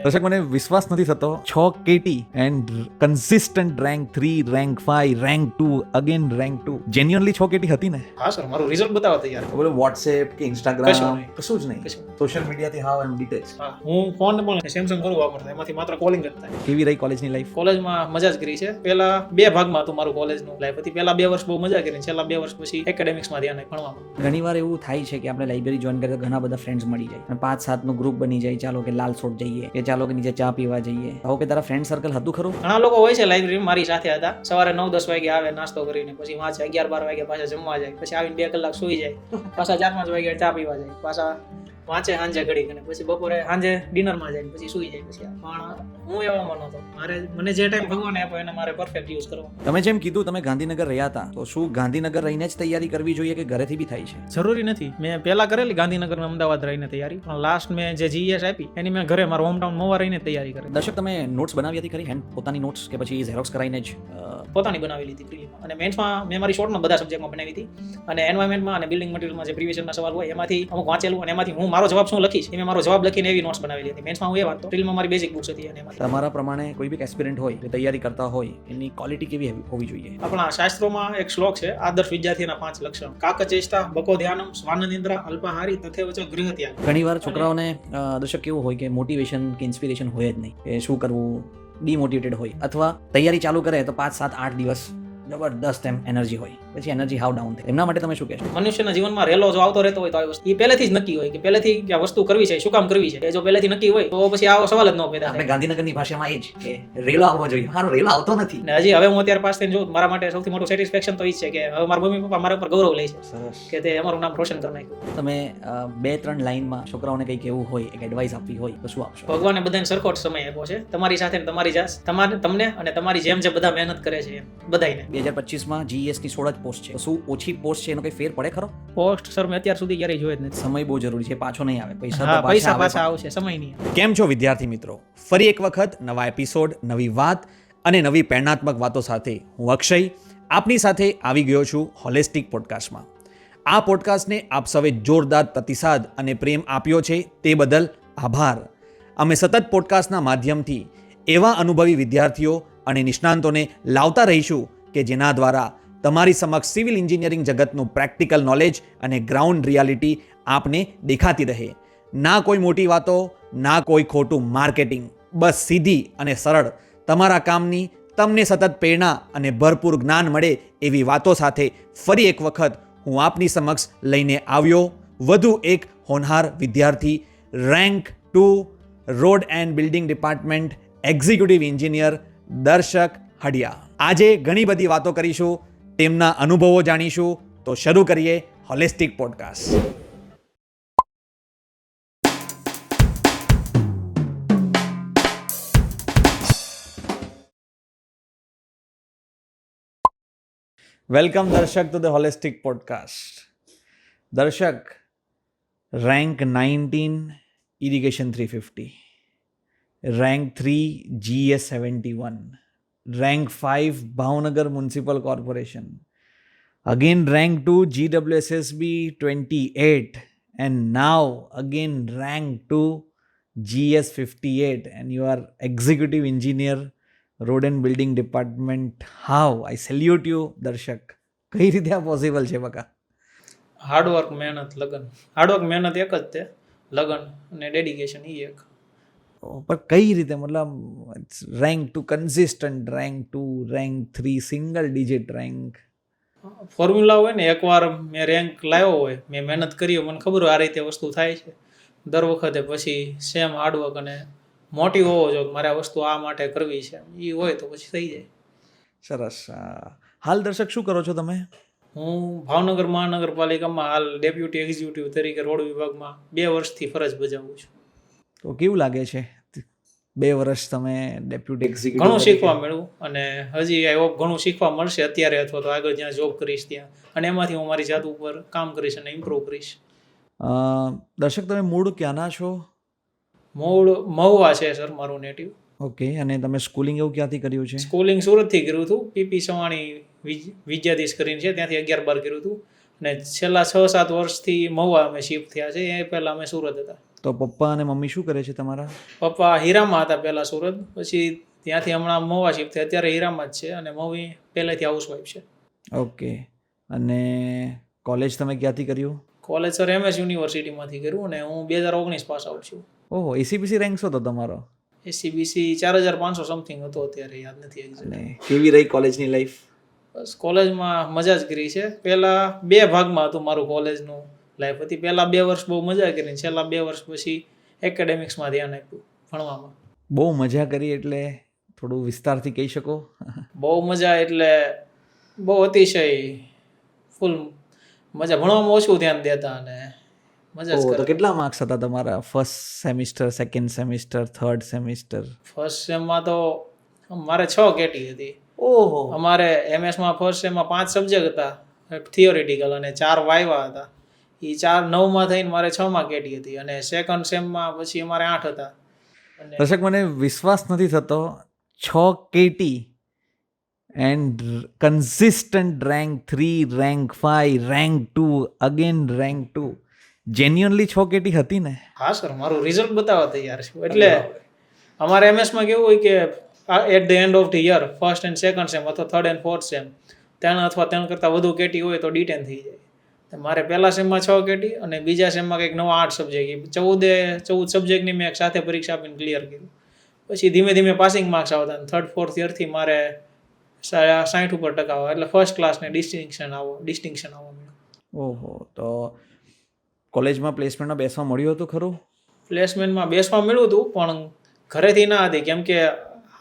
દર્શક, મને વિશ્વાસ નથી થતો 6 KT and consistent rank 3, rank 5, rank 2, again rank 2. Genuinely 6 KT હતી ને? હા સર, મારું રિઝલ્ટ બતાવો તૈયાર. બોલો વોટ્સએપ કે ઇન્સ્ટાગ્રામ કશું જ નહીં, સોશિયલ મીડિયાથી હાવ એમ ડિટેચ. હા, હું ફોન પણ સેમસંગ કરું વાપરતો, એમાંથી માત્ર કોલિંગ જ થાય. કેવી રહી કોલેજની લાઈફ? કોલેજમાં મજા જ કરી છે. પહેલા 2 ભાગમાં હતું મારું કોલેજનું લાઈફ હતી. પહેલા 2 વર્ષ બહુ મજા કરી, છેલ્લા 2 વર્ષ પછી એકેડેમિક્સમાં ધ્યાન આપ્યું, ભણવામાં. ઘણીવાર એવું થાય છે કે આપણે લાઇબ્રેરી જોઈન કરીએ તો ઘણા બધા ફ્રેન્ડ્સ મળી જાય અને 5-7 નું ગ્રુપ બની જાય. ચાલો કે લાલસોટ જઈએ કે ચાલો કે નીચે ચા પીવા જઈએ. હવે કે તારા ફ્રેન્ડ સર્કલ હતું ખરું? ઘણા લોકો હોય છે લાઇબ્રેરીમાં મારી સાથે હતા. સવારે 9-10 વાગે આવે, નાસ્તો કરીને પછી વાંચે, 11-12 વાગે પાછા જમવા જાય, પછી આવીને 2 કલાક સુઈ જાય, પાછા 4-5 વાગે ચા પીવા જાય, પાછા વાંચે સાંજે ઘડીક, અને પછી બપોરે સાંજે ડિનરમાં જાય, પછી સુઈ જાય. પછી પણ હું એવો માનો હતો, મને જે ટાઈમ ભગવાને આપ્યો એને મારે પરફેક્ટ યુઝ કરવો. તમે જેમ કીધું તમે ગાંધીનગર રહ્યા હતા, તો શું ગાંધીનગર રહીને જ તૈયારી કરવી જોઈએ કે ઘરેથી બી થાય છે? જરૂરી નથી. મેં પહેલા કરેલી ગાંધીનગર અમદાવાદ રહીને તૈયારી, પણ લાસ્ટ મેં જે જીએસ આપી એની મેં ઘરે મારો હોમટાઉન મોવા રહીને તૈયારી કરી. દર્શક, તમે નોટ્સ બનાવી હતી ખરી? હેન્ડ પોતાની નોટ્સ કે પછી ઝેરોક્સ કરાવીને જ? પોતાની બનાવેલી હતી પ્રીલિમમાં, અને મેન્સમાં મેં મારી શોર્ટમાં બધા સબ્જેક્ટમાં બનાવી હતી, અને એન્વાયરમેન્ટમાં અને બિલ્ડિંગ મટીરિયલમાં જે પ્રીવિયસ યરના સવાલ હોય એમાંથી અમુક વાંચેલું, અને એમાંથી હું મારો જવાબ શું લખીશ એ મેં મારો જવાબ લખીને એવી નોટ્સ બનાવેલી હતી. મેન્સમાં હું એ વાંચતો, પ્રીલિમમાં મારી બેઝિક બુક્સ હતી. અને એમાંથી તમારા પ્રમાણે કોઈ બી એસ્પિરન્ટ હોય કે તૈયારી કરતા હોય, એની ક્વોલિટી કેવી હોવી જોઈએ? આપણા શાસ્ત્રોમાં એક શ્લોક છે, આદર્શ વિદ્યાર્થીના 5 લક્ષણ: કાકચેષ્ટા, બકો ધ્યાનમ, સ્વાનનિંદ્રા, અલ્પાહારી, તથૈવચ ગૃહ ત્યાગ. ઘણીવાર છોકરાઓને દર્શક કેવું હોય કે મોટિવેશન કે ઇન્સ્પિરેશન હોય જ નહીં, કે શું કરવું, ડિમોટિવેટેડ હોય, અથવા તૈયારી ચાલુ કરે તો 5, 7, 8 દિવસ જબરદસ્ત એમ એનર્જી હોય, પછી એનર્જી હાવ ડાઉન થાય. એમના માટે તમે શું કહેશો? મનુષ્યના જીવનમાં રેલો જો આવતો રહેતો હોય તો આ વસ્તુ એ પહેલેથી જ નક્કી હોય કે પહેલેથી કે આ વસ્તુ કરવી છે, શું કામ કરવી છે. એ જો પહેલેથી નક્કી હોય તો પછી આવો સવાલ જ ન પેદા આપણે થાય. ગાંધીનગરની ભાષામાં એ જ કે રેલો આવવો જોઈએ. મારો રેલો આવતો નથી. ને હજી હવે હું અત્યારે પાસ થઈને જોઉં, મારા માટે સૌથી મોટું સેટિસ્ફેક્શન તો એ જ છે કે હવે મારા મમ્મી પપ્પા મારા ઉપર ગૌરવ લે છે સરસ કે તે અમારું નામ રોશન કરી નાખ્યું. તમે 2-3 લાઈનમાં છોકરાઓને કંઈક એવું હોય, એક એડવાઇસ આપવી હોય તો શું આપશો? ભગવાને બધાને સરખો જ સમય આપ્યો છે, તમારી સાથે તમારી જાત, તમને અને તમારી જેમ જે બધા મહેનત કરે છે બધાને. 2025માં GES ની 16 જ પોસ્ટ છે, તો શું ઓછી પોસ્ટ છે એનો કોઈ ફેર પડે ખરો? પોસ્ટ સર મેં અત્યાર સુધી ક્યારેય જોઈ જ નથી. સમય બહુ જરૂરી છે, પાછો નહીં આવે. હા, પૈસા પાછા આવશે, સમય નહીં આવે. કેમ છો વિદ્યાર્થી મિત્રો? ફરી એક વખત નવા એપિસોડ, નવી વાત અને નવી પ્રેરણાત્મક વાતો સાથે હું અક્ષય આપની સાથે આવી ગયો છું હોલિસ્ટિક પોડકાસ્ટમાં. આ પોડકાસ્ટને આપ સૌએ જોરદાર પ્રતિસાદ અને પ્રેમ આપ્યો છે, તે બદલ આભાર. અમે સતત પોડકાસ્ટના માધ્યમથી એવા અનુભવી વિદ્યાર્થીઓ અને નિષ્ણાંતોને લાવતા રહીશું કે જેના દ્વારા તમારી સમક્ષ સિવિલ એન્જિનિયરિંગ જગતનું પ્રેક્ટિકલ નોલેજ અને ગ્રાઉન્ડ રિયાલિટી આપને દેખાતી રહે. ના કોઈ મોટી વાતો, ના કોઈ ખોટું માર્કેટિંગ, બસ સીધી અને સરળ તમારા કામની તમને સતત પ્રેરણા અને ભરપૂર જ્ઞાન મળે એવી વાતો સાથે ફરી એક વખત હું આપની સમક્ષ લઈને આવ્યો વધુ એક હોનહાર વિદ્યાર્થી, rank 2 road and building department executive engineer દર્શક હડિયા. આજે ઘણી બધી વાતો કરીશું, તેમના અનુભવો જાણીશું. તો શરૂ કરીએ હોલિસ્ટિક પોડકાસ્ટ. વેલકમ દર્શક ટુ ધ હોલિસ્ટિક પોડકાસ્ટ. દર્શક, rank 19 irrigation 350, rank 3 GS 71, rank 5 Bhavnagar Municipal Corporation, again rank 2 GWSSB 28, and now again rank 2 GS 58, and you are executive engineer road and building department. How? I salute you દર્શક. કઈ રીતે આ possible છે બકા? Hard work, મહેનત, લગન. Hard work, મહેનત એક જ તે, લગન અને ડેડિકેશન એ એક. પણ કઈ રીતે, મતલબ rank 2 consistent, rank 2, rank 3 single digit rank? Formula હોય ને, એકવાર મેં રેન્ક લાવ્યો હોય, મેં મહેનત કરી હોય, મને ખબર હોય આ રીતે વસ્તુ થાય છે, દર વખતે પછી સેમ હાર્ડવર્ક અને મોટિવ હોવો જોઈએ, મારે આ વસ્તુ આ માટે કરવી છે, એ હોય તો પછી થઈ જાય. સરસ. હાલ દર્શક શું કરો છો તમે? હું ભાવનગર મહાનગરપાલિકામાં હાલ ડેપ્યુટી એક્ઝિક્યુટિવ તરીકે રોડ વિભાગમાં 2 વર્ષથી ફરજ બજાવું છું. તો કેવું લાગે છે 2 વર્ષ તમે ડેપ્યુટી એક્ઝિક્યુટિવ? ઘણું શીખવા મળ્યું, અને હજી આઈ હોપ ઘણું શીખવા મળશે અત્યારે અથવા તો આગળ જ્યાં જોબ કરીશ ત્યાં, અને એમાંથી હું મારી જાત ઉપર કામ કરીશ અને ઇમ્પ્રૂવ કરીશ. દર્શક, તમે મૂળ ક્યાંના છો? મૂળ મહુવા છે સર મારું નેટિવ. ઓકે. અને તમે સ્કૂલિંગ એવું ક્યાંથી કર્યું છે? સ્કૂલિંગ સુરતથી કર્યું હતું, પીપી સવાણી વિદ્યાધીશ કરીને છે, ત્યાંથી 11-12 કર્યું હતું, અને છેલ્લા 6-7 વર્ષથી મહુવા અમે શિફ્ટ થયા છે. એ પહેલાં અમે સુરત હતા. તો પપ્પા અને મમ્મી શું કરે છે તમારા? પપ્પા હીરામાં હતા પહેલા સુરત, પછી ત્યાંથી હમણાં મહુવા શિફ્ટ થયા, અત્યારે હીરામાં જ છે, અને મમ્મી પહેલેથી હાઉસવાઈફ છે. ઓકે. અને કોલેજ તમે ક્યાંથી કર્યું? કોલેજ સર MS યુનિવર્સિટીમાંથી કર્યું, અને હું 2019 પાસ આઉટ છું. ઓહો, એસીબીસી રેન્ક હતો તમારો? SCBC 4500 સમથિંગ હતો, અત્યારે યાદ નથી exact. અને કેવી રહી કોલેજની લાઈફ? બસ કોલેજમાં મજા જ કરી છે. પહેલા 2 ભાગમાં હતું મારું કોલેજનું લાઈફ હતી. પહેલા 2 વર્ષ બહુ મજા કરી, છેલ્લા 2 વર્ષ પછી એકેડેમિક્સમાં ધ્યાન આપ્યું, ભણવામાં. બહુ મજા કરી એટલે થોડું વિસ્તારથી કહી શકો? બહુ મજા એટલે બહુ અતિશય ફૂલ મજા. ભણવામાં ઓછું ધ્યાન દેતા અને મજા જ તો કરતા. કેટલા માર્ક્સ હતા તમારા first semester, second semester, third semester? First સેમમાં તો મારે 6 કેટી હતી. ઓહો. અમારે MS-માં ફર્સ્ટ સેમમાં 5 સબ્જેક્ટ હતા થિયોરિટિકલ, અને 4 વાયવા હતા. એ 4 9માં થઈને મારે 6માં કેટી હતી, અને સેકન્ડ સેમમાં પછી અમારે 8 હતા. અને દર્શક, મને વિશ્વાસ નથી થતો, 6 KT and consistent rank 3, rank 5, rank 2, again rank 2. Genuinely 6 KT હતી ને? હા સર, મારું રિઝલ્ટ બતાવવા તૈયાર છું. એટલે અમારે MS-માં કેવું હોય કે at the end of the year, first and second sem અથવા થર્ડ એન્ડ ફોર્થ સેમ 3 અથવા 3 કરતાં વધુ કેટી હોય તો D10 થઈ જાય. તો મારે પહેલા સેમમાં 6 કેટી અને બીજા સેમમાં કંઈક નવા 8 સબ્જેક્ટ, 14 સબ્જેક્ટની મેં એક સાથે પરીક્ષા આપીને ક્લિયર કર્યું. પછી ધીમે ધીમે પાસિંગ માર્ક્સ આવતા, અને થર્ડ ફોર્થ યરથી મારે 60 ઉપર ટકા આવે, એટલે ફર્સ્ટ ક્લાસને ડિસ્ટિંક્શન આવવા મળ્યું. ઓહો. તો કોલેજમાં પ્લેસમેન્ટમાં બેસવા મળ્યું હતું ખરું? પ્લેસમેન્ટમાં બેસવા મળ્યું હતું, પણ ઘરેથી ના હતી, કેમ કે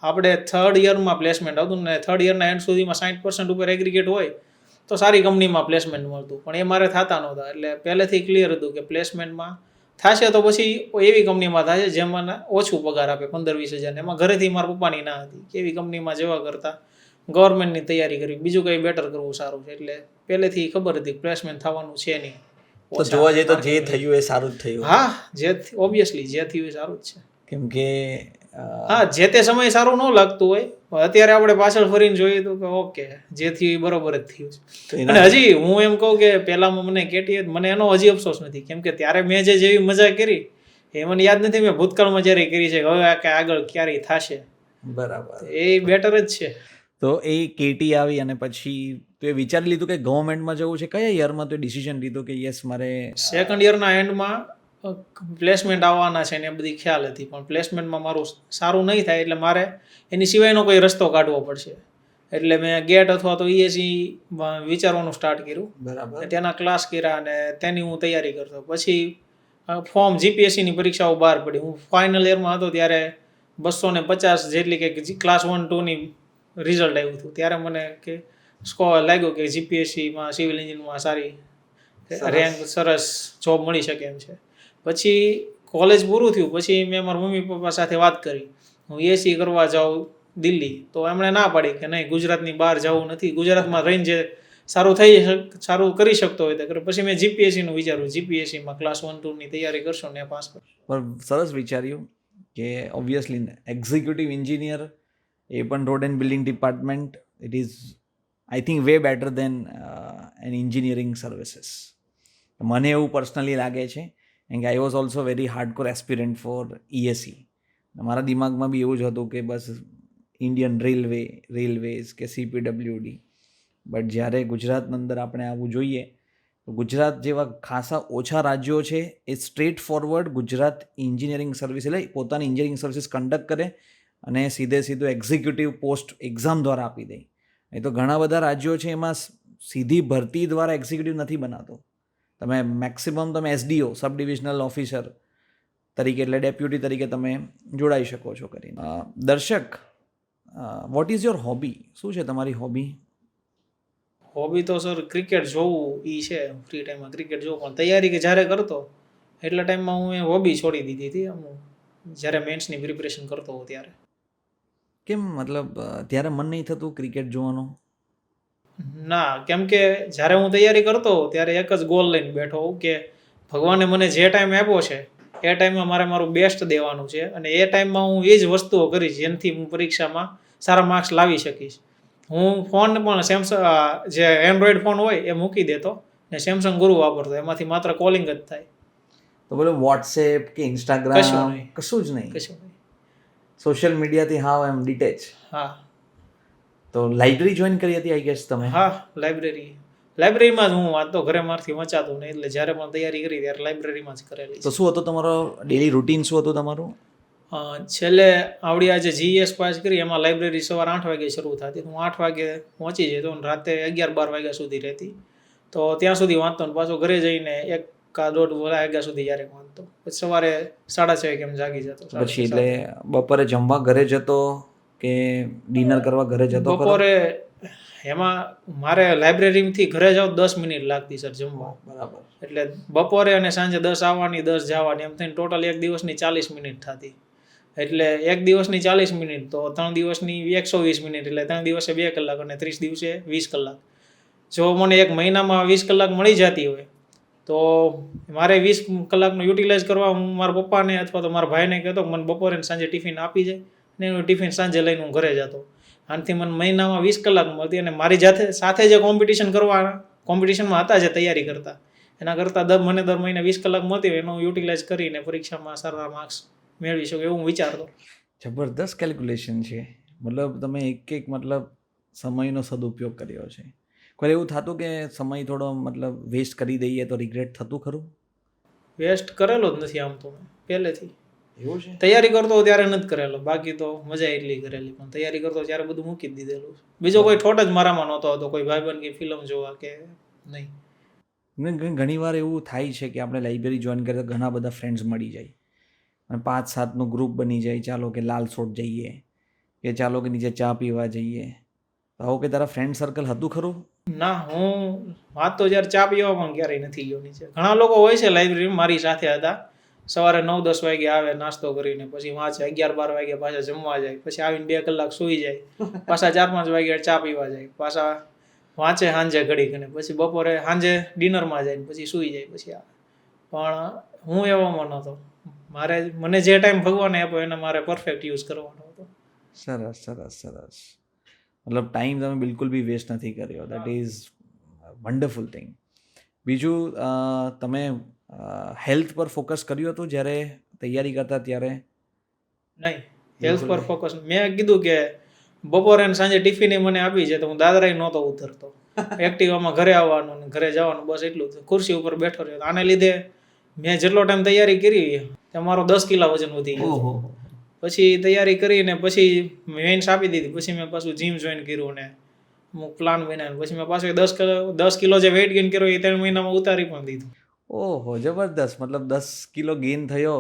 આપણે થર્ડ યરમાં પ્લેસમેન્ટ આવતું ને થર્ડ યરના એન્ડ સુધીમાં 60% ઉપર એગ્રીગેટ હોય તો સારી કંપનીમાં પ્લેસમેન્ટ મળતું, પણ એ મારે થતા નહોતા. એટલે પહેલેથી ક્લિયર હતું કે પ્લેસમેન્ટમાં થશે તો પછી એવી કંપનીમાં થશે જેમાં ઓછું પગાર આપે, 15-20 હજાર. એમાં ઘરેથી મારા પપ્પાની ના હતી કે એવી કંપનીમાં જવા કરતાં ગવર્મેન્ટની તૈયારી કરી, બીજું કંઈ બેટર કરવું સારું છે. એટલે પહેલેથી ખબર હતી પ્લેસમેન્ટ થવાનું છે નહીં. તો જોવા જઈએ તો જે થયું એ સારું જ થયું. હા, જે ઓબ્વિયસલી જે થયું એ સારું જ છે. કેમ કે હા, જે તે સમય સારું ન લાગતું હોય, પણ અત્યારે આપણે પાછળ ફરીને જોઈએ તો કે ઓકે, જે થયું એ બરોબર જ થયું છે. અને હજી હું એમ કહું કે પહેલામાં મને કેટી, મને એનો હજી અફસોસ નથી, કેમ કે ત્યારે મેં જેવી મજા કરી એ મને યાદ નથી મેં ભૂતકાળમાં જ્યારે કરી છે, હવે આ આગળ ક્યારેય થશે. બરાબર. એ બેટર જ છે. તો એ કેટી આવી અને પછી તો એ વિચારી લીધું કે ગવર્મેન્ટમાં જવું છે? કયા યરમાં તો ડિસિઝન લીધું કે યસ મારે? સેકન્ડ યરના એન્ડમાં પ્લેસમેન્ટ આવવાના છે ને એ બધી ખ્યાલ હતી, પણ પ્લેસમેન્ટમાં મારું સારું નહીં થાય, એટલે મારે એની સિવાયનો કોઈ રસ્તો કાઢવો પડશે. એટલે મેં ગેટ અથવા તો ESE વિચારવાનું સ્ટાર્ટ કર્યું. બરાબર. તેના ક્લાસ કર્યા અને તેની હું તૈયારી કરતો. પછી ફોર્મ GPSCની પરીક્ષાઓ બહાર પડી. હું ફાઇનલ યરમાં હતો ત્યારે 250 જેટલી કે ક્લાસ 1, 2ની રિઝલ્ટ આવ્યું હતું. ત્યારે મને કે લાગ્યું કે GPSCમાં સિવિલ એન્જિનિયરમાં સારી રેન્ક, સરસ જોબ મળી શકે એમ છે. પછી કોલેજ પૂરું થયું પછી મેં મારા મમ્મી પપ્પા સાથે વાત કરી, હું ESE કરવા જાઉં દિલ્હી, તો એમણે ના પાડી કે નહીં, ગુજરાતની બહાર જવું નથી, ગુજરાતમાં રહીને જે સારું કરી શકતો હોય તો કરે. પછી મેં GPSCનું વિચાર્યું, GPSCમાં ક્લાસ 1, 2ની તૈયારી કરશો ને પાસ કરશો. પણ સરસ વિચાર્યું કે ઓબ્વિયસલી એક્ઝિક્યુટિવ એન્જિનિયર એ પણ road and building department, it is I think way better than an engineering services. મને એવું પર્સનલી લાગે છે, કેમ કે I was also very hardcore aspirant for ESE. મારા દિમાગમાં બી એવું જ હતું કે બસ ઇન્ડિયન રેલવેઝ કે CPWD. બટ જ્યારે ગુજરાતની અંદર આપણે આવવું જોઈએ તો ગુજરાત જેવા ખાસા ઓછા રાજ્યો છે એ straightforward Gujarat engineering service એટલે પોતાની એન્જિનિયરિંગ સર્વિસીસ કન્ડક્ટ કરે અને સીધું એક્ઝિક્યુટિવ પોસ્ટ એક્ઝામ દ્વારા આપી દે. એ તો ઘણા બધા રાજ્યો છે એમાં સીધી ભરતી દ્વારા એક્ઝિક્યુટિવ નથી બનાતો. તમે maximum SDO, sub divisional officer તરીકે એટલે ડેપ્યુટી તરીકે તમે જોડાઈ શકો છો કરીને. દર્શક, વોટ ઇઝ યોર હોબી? શું છે તમારી હોબી? હોબી તો સર ક્રિકેટ જોવું એ છે. ફ્રી ટાઈમમાં ક્રિકેટ જોવું, પણ તૈયારી કે જ્યારે કરતો એટલા ટાઈમમાં હું એ હોબી છોડી દીધી હતી. જ્યારે મેન્સની પ્રિપરેશન કરતો હોઉં ત્યારે. કેમ, મતલબ ત્યારે મન નહીં થતું ક્રિકેટ જોવાનું? ના, કેમ કે જ્યારે હું તૈયારી કરતો ત્યારે એક જ ગોલ લઈને બેઠો હોઉં કે ભગવાને મને જે ટાઈમ આપ્યો છે એ ટાઈમમાં મારે મારું બેસ્ટ દેવાનું છે, અને એ ટાઈમમાં હું એ જ વસ્તુઓ કરીશ જેનાથી હું પરીક્ષામાં સારા માર્ક્સ લાવી શકીશ. હું ફોન પણ સેમસંગ, જે એન્ડ્રોઈડ ફોન હોય એ મૂકી દેતો ને સેમસંગ ગુરુ વાપરતો, એમાંથી માત્ર કોલિંગ જ થાય. તો બોલો વોટ્સએપ કે કશું ઇન્સ્ટાગ્રામ નહીં. કશું જ નહીં, કશું નહીં. સોશિયલ મીડિયાથી હાવ એમ ડિટેચ. હા તો લાઇબ્રેરી જોઈન કરી હતી આઈ ગેસ તમે? હા લાઇબ્રેરીમાં જ હું વાંચતો, ઘરે મારથી વંચાતું નહીં, એટલે જ્યારે પણ તૈયારી કરી ત્યારે લાઇબ્રેરીમાં જ કરેલી તો છે. શું હતો તમારો ડેલી રૂટીન, શું હતું તમારું? છેલ્લે આવડી આજે જીએસ પાસ કરી એમાં લાઇબ્રેરી સવારે 8 વાગે શરૂ થતી, હું 8 વાગે પહોંચી જતો અને રાતે 11-12 વાગ્યા સુધી રહેતી. તો ત્યાં સુધી વાંચતો ને પાછો ઘરે જઈને 1-1.5 વાગ્યા સુધી જ્યારે વાંચતો, પછી સવારે 6:30 વાગે એમ જાગી જતો. પછી એટલે બપોરે જમવા ઘરે જતો કે ડિનર કરવા ઘરે જતો? ખરો? બપોરે એમાં મારે લાઇબ્રેરીથી ઘરે જાવ 10 મિનિટ લાગતી સર જમવા. બરાબર. એટલે બપોરે અને સાંજે 10 આવવાની 10 જવાની, એમ થઈને ટોટલ એક દિવસની 40 મિનિટ થતી. એટલે એક દિવસની 40 મિનિટ તો 3 દિવસની 120 મિનિટ, એટલે 3 દિવસે 2 કલાક અને 30 દિવસે 20 કલાક. જો મને એક મહિનામાં 20 કલાક મળી જતી હોય તો મારે 20 કલાકનો યુટિલાઇઝ કરવા હું મારા પપ્પાને અથવા તો મારા ભાઈને કહેતો કે મને બપોરે ને સાંજે ટિફિન આપી જાય, ને એનું ટિફિન સાંજે લઈને હું ઘરે જતો. આનાથી મને મહિનામાં 20 કલાક મળતી, અને મારી સાથે જે કોમ્પિટિશનમાં હતા, જે તૈયારી કરતા, એના કરતાં મને દર મહિને 20 કલાક મળતી હોય એનું યુટિલાઇઝ કરીને પરીક્ષામાં સારા માર્ક્સ મેળવી શકું એવું હું વિચારતો. જબરદસ્ત કેલ્ક્યુલેશન છે. મતલબ તમે એક મતલબ સમયનો સદુપયોગ કર્યો છે. કોઈ એવું થતું કે સમય થોડો મતલબ વેસ્ટ કરી દઈએ તો રિગ્રેટ થતું ખરું? વેસ્ટ કરેલો જ નથી આમ તો મેં પહેલેથી. એવું છે? તૈયારી કરતો ત્યારે નથી કરેલો, બાકી તો મજા એટલી કરેલી, પણ તૈયારી કરતો ત્યારે બધું મૂકી જ દીધેલું. બીજો કોઈ થોટ જ મારામાં નહોતો હતો, કોઈ ભાઈબંધ કે ફિલ્મ જોવા કે નહીં. ઘણી વાર એવું થાય છે કે આપણે લાઇબ્રેરી જોઈન કરીએ તો ઘણા બધા ફ્રેન્ડ્સ મળી જાય અને 5-7નું ગ્રુપ બની જાય. ચાલો કે લાલ સોટ જઈએ કે ચાલો કે નીચે ચા પીવા જઈએ. તો આવું કે તારા ફ્રેન્ડ સર્કલ હતું ખરું? ના, હું વાંચતો જ્યારે ચા પીવા પણ ક્યારેય નથી ગયો નીચે. ઘણા લોકો હોય છે લાઇબ્રેરીમાં, મારી સાથે હતા, સવારે 9-10 વાગે આવે નાસ્તો કરીને, પછી વાંચે, 11-12 વાગે પાછા જમવા જાય, પછી આવીને 2 કલાક સૂઈ જાય, પાછા 4-5 વાગે ચા પીવા જાય, પાછા વાંચે સાંજે ઘડીક, અને પછી બપોરે સાંજે ડિનરમાં જાય, પછી સૂઈ જાય, પછી આવે. પણ હું એવામાં નહોતો. મને જે ટાઈમ ભગવાને આપ્યો એને મારે પરફેક્ટ યુઝ કરવાનો હતો. સરસ સરસ સરસ. મતલબ ટાઈમ તમે બિલકુલ બી વેસ્ટ નથી કર્યો. That is wonderful thing. બીજું તમે હેલ્થ પર ફોકસ કર્યું હતું જ્યારે તૈયારી કરતા ત્યારે? નહીં, હેલ્થ પર ફોકસ મેં કીધું કે બપોરે અને સાંજે ટિફિન મને આપી છે તો હું દાદરાય નહોતો ઉતરતો. એક્ટિવામાં ઘરે આવવાનું ને ઘરે જવાનું, બસ એટલું જ. ખુરશી ઉપર બેઠો રહ્યો. આને લીધે મેં જેટલો ટાઈમ તૈયારી કરી તે મારો 10 કિલો વજન વધી ગયો. પછી તૈયારી કરીને પછી મેઇન્સ આપી દીધી, પછી મેં પાછું જીમ જોઈન કર્યું ને અમુક પ્લાન બનાવ્યો, પછી મેં પાછું 10 કિલો જે વેઇટ ગેઇન કર્યો એ 3 મહિનામાં ઉતારી પણ દીધું. ઓહો, જબરદસ્ત. મતલબ 10 કિલો ગેઇન થયો